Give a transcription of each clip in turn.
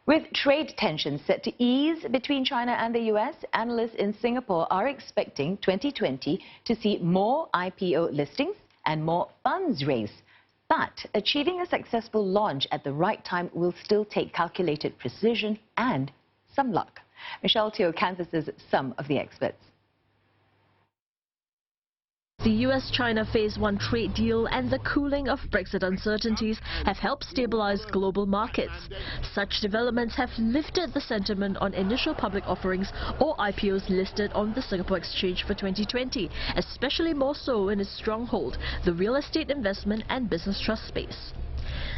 With trade tensions set to ease between China and the US, analysts in Singapore are expecting 2020 to see more IPO listings and more funds raised. But achieving a successful launch at the right time will still take calculated precision and some luck. Michelle Teo canvasses some of the experts. The US-China Phase 1 trade deal and the cooling of Brexit uncertainties have helped stabilise global markets. Such developments have lifted the sentiment on initial public offerings or IPOs listed on the Singapore Exchange for 2020, especially more so in its stronghold, the real estate investment and business trust space.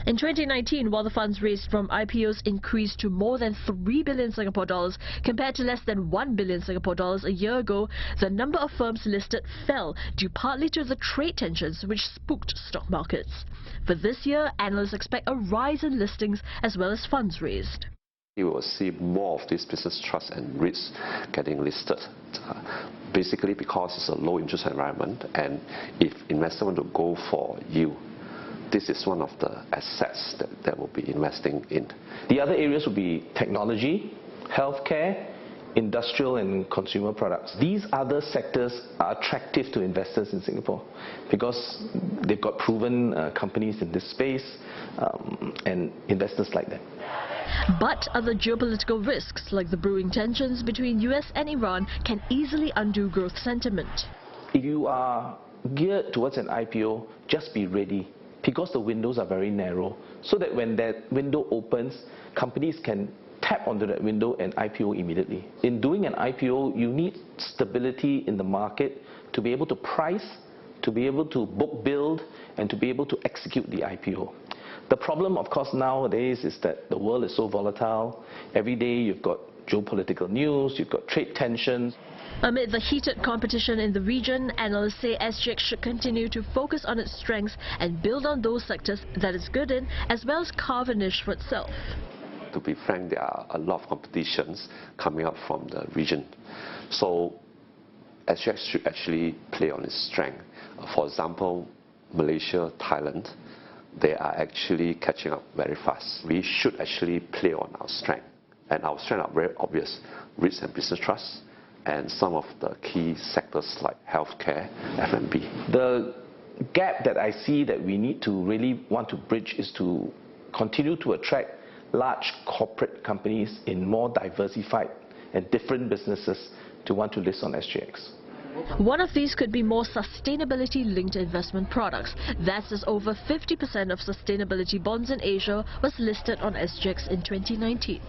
In 2019, while the funds raised from IPOs increased to more than 3 billion Singapore dollars compared to less than 1 billion Singapore dollars a year ago, the number of firms listed fell due partly to the trade tensions which spooked stock markets. For this year, analysts expect a rise in listings as well as funds raised. You will see more of these business trusts and REITs getting listed. Basically because it's a low interest environment, and if investors want to go for yield, this is one of the assets that we'll be investing in. The other areas will be technology, healthcare, industrial and consumer products. These other sectors are attractive to investors in Singapore because they've got proven companies in this space and investors like that. But other geopolitical risks like the brewing tensions between US and Iran can easily undo growth sentiment. If you are geared towards an IPO, just be ready, because the windows are very narrow, so that when that window opens, companies can tap onto that window and IPO immediately. In doing an IPO, you need stability in the market to be able to price, to be able to book build, and to be able to execute the IPO. The problem, of course, nowadays is that the world is so volatile. Every day you've got geopolitical news, you've got trade tensions. Amid the heated competition in the region, analysts say SGX should continue to focus on its strengths and build on those sectors that it's good in, as well as carve a niche for itself. To be frank, there are a lot of competitions coming up from the region. So SGX should actually play on its strength. For example, Malaysia, Thailand, they are actually catching up very fast. We should actually play on our strength. And our strengths are very obvious: REITs and business trusts, and some of the key sectors like healthcare, F&B. The gap that I see that we need to really want to bridge is to continue to attract large corporate companies in more diversified and different businesses to want to list on SGX. One of these could be more sustainability-linked investment products. That's as over 50% of sustainability bonds in Asia was listed on SGX in 2019.